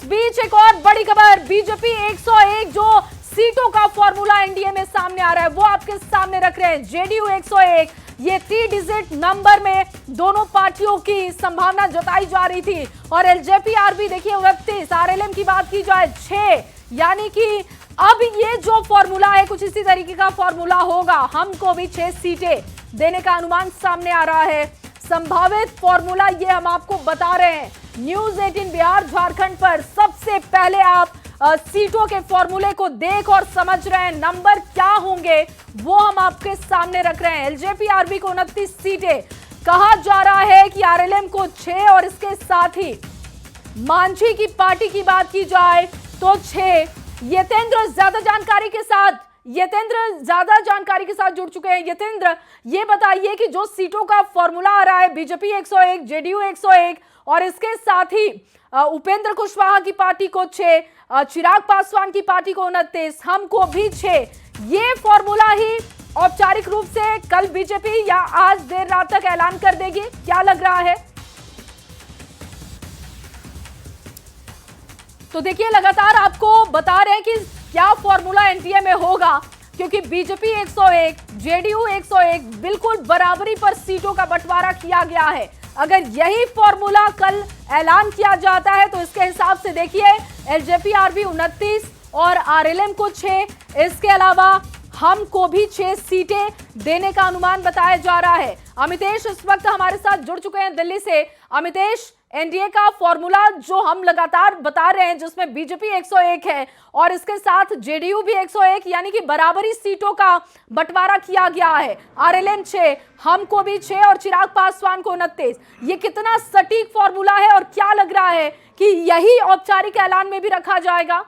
बीच एक और बड़ी खबर, बीजेपी 101 जो सीटों का फॉर्मूला एनडीए में सामने आ रहा है वो आपके सामने रख रहे हैं। जेडीयू 101, ये 3 डिजिट नंबर में दोनों पार्टियों की संभावना जताई जा रही थी और एलजेपी आरबी देखिए 29, आरएलएम की बात की जाए 6, यानी कि अब ये जो फॉर्मूला है कुछ इसी तरीके का फॉर्मूला होगा। हमको भी 6 सीटें देने का अनुमान सामने आ रहा है। संभावित फॉर्मूला ये हम आपको बता रहे हैं न्यूज 18 बिहार झारखंड पर। सबसे पहले आप सीटों के फॉर्मूले को देख और समझ रहे हैं, नंबर क्या होंगे वो हम आपके सामने रख रहे हैं। एलजेपी आरबी को 29 सीटें, कहा जा रहा है कि आरएलएम को 6 और इसके साथ ही मांझी की पार्टी की बात की जाए तो 6। यतेंद्र ज्यादा जानकारी के साथ जुड़ चुके हैं। यतेंद्र, ये बताइए कि जो सीटों का फॉर्मूला आ रहा है बीजेपी 101, जेडीयू 101 और इसके साथ ही उपेंद्र कुशवाहा की पार्टी को 6, चिराग पासवान की पार्टी को 29, हमको भी 6, ये फॉर्मूला ही औपचारिक रूप से कल बीजेपी या आज देर रात तक ऐलान कर देगी, क्या लग रहा है? तो देखिए लगातार आपको बता रहे हैं कि क्या फॉर्मूला एनडीए में होगा, क्योंकि बीजेपी 101, जेडीयू 101 बिल्कुल बराबरी पर सीटों का बंटवारा किया गया है। अगर यही फॉर्मूला कल ऐलान किया जाता है तो इसके हिसाब से देखिए एलजेपी आरबी 29 और आरएलएम को 6, इसके अलावा हमको भी 6 सीटें देने का अनुमान बताया जा रहा है। अमितेश इस वक्त हमारे साथ जुड़ चुके हैं दिल्ली से। अमितेश, एनडीए का फॉर्मूला जो हम लगातार बता रहे हैं जिसमें बीजेपी 101 है और इसके साथ जेडीयू भी 101, यानी कि बराबरी सीटों का बंटवारा किया गया है। आरएलएम 6, हमको भी 6 और चिराग पासवान को 29। ये कितना सटीक फॉर्मूला है और क्या लग रहा है कि यही औपचारिक ऐलान में भी रखा जाएगा?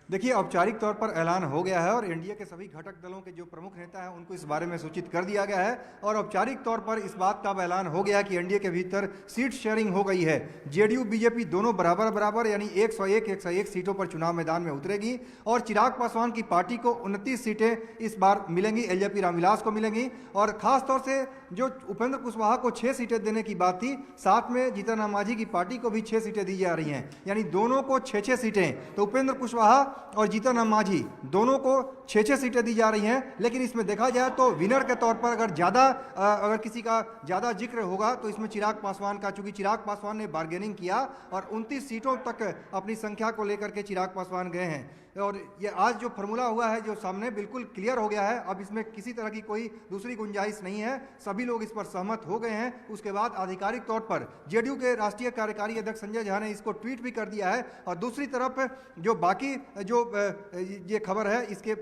देखिए, औपचारिक तौर पर ऐलान हो गया है और एनडीए के सभी घटक दलों के जो प्रमुख नेता हैं उनको इस बारे में सूचित कर दिया गया है और औपचारिक तौर पर इस बात का ऐलान हो गया कि एनडीए के भीतर सीट शेयरिंग हो गई है। जेडीयू बीजेपी दोनों बराबर यानी 101 सीटों पर चुनाव मैदान में उतरेगी और चिराग पासवान की पार्टी को 29 सीटें इस बार मिलेंगी, एलजेपी रामविलास को मिलेंगी। और खासतौर से जो उपेंद्र कुशवाहा को 6 सीटें देने की बात थी, साथ में जीतन राम मांझी की पार्टी को भी 6 सीटें दी जा रही हैं, यानी दोनों को 6 सीटें। तो उपेंद्र कुशवाहा और जीतन राम मांझी दोनों को 6 सीटें दी जा रही हैं। लेकिन इसमें देखा जाए तो विनर के तौर पर अगर किसी का ज़्यादा जिक्र होगा तो इसमें चिराग पासवान का, चूंकि चिराग पासवान ने बार्गेनिंग किया और 29 सीटों तक अपनी संख्या को लेकर के चिराग पासवान गए हैं। और ये आज जो फॉर्मूला हुआ है जो सामने बिल्कुल क्लियर हो गया है, अब इसमें किसी तरह की कोई दूसरी गुंजाइश नहीं है, सभी लोग इस पर सहमत हो गए हैं। उसके बाद आधिकारिक तौर पर जेडीयू के राष्ट्रीय कार्यकारी अध्यक्ष संजय झा ने इसको ट्वीट भी कर दिया है। और दूसरी तरफ जो बाकी जो ये खबर है, इसके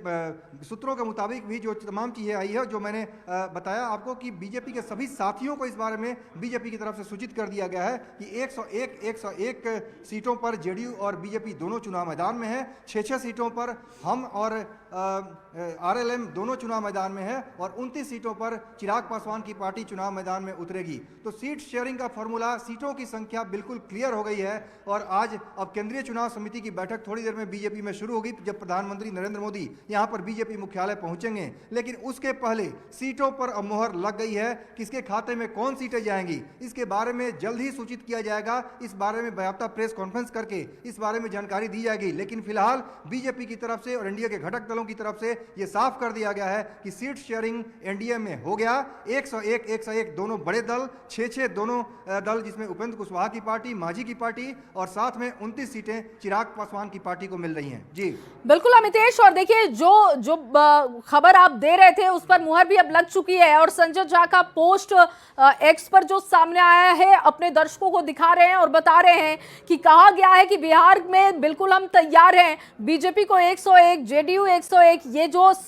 सूत्रों के मुताबिक भी जो तमाम चीज़ें आई है, जो मैंने बताया आपको कि बीजेपी के सभी साथियों को इस बारे में बीजेपी की तरफ से सूचित कर दिया गया है कि 101 सीटों पर जेडीयू और बीजेपी दोनों चुनाव मैदान में है। 6 सीटों पर हम और आरएलएम दोनों चुनाव मैदान में है और 29 सीटों पर चिराग पासवान की पार्टी चुनाव मैदान में उतरेगी। तो सीट शेयरिंग का फॉर्मूला, सीटों की संख्या बिल्कुल क्लियर हो गई है। और आज अब केंद्रीय चुनाव समिति की बैठक थोड़ी देर में बीजेपी में शुरू होगी, जब प्रधानमंत्री नरेंद्र मोदी यहां पर बीजेपी मुख्यालय पहुंचेंगे। लेकिन उसके पहले सीटों पर अब मोहर लग गई है, किसके खाते में कौन सीटें जाएंगी इसके बारे में जल्द ही सूचित किया जाएगा। इस बारे में बाकायदा प्रेस कॉन्फ्रेंस करके इस बारे में जानकारी दी जाएगी। लेकिन फिलहाल बीजेपी की तरफ से और एनडीए के घटक दलों की तरफ से यह साफ कर दिया गया है कि सीट शेयरिंग एनडीए में हो गया। 101 दोनों बड़े दल, 6 दोनों दल, जिसमें उपेंद्र कुशवाहा की पार्टी, मांझी की पार्टी और साथ में 29 सीटें चिराग पासवान की पार्टी को मिल रही हैं। जी बिल्कुल अमितेश, और देखिए जो खबर आप दे रहे थे उस पर मुहर भी अब लग चुकी है और संजय झा का पोस्ट एक्स पर जो सामने आया है अपने दर्शकों को दिखा रहे हैं और बता रहे हैं कि कहा गया है कि बिहार में बिल्कुल हम तैयार हैं, बीजेपी को 101, जेडीयू 101, ये जो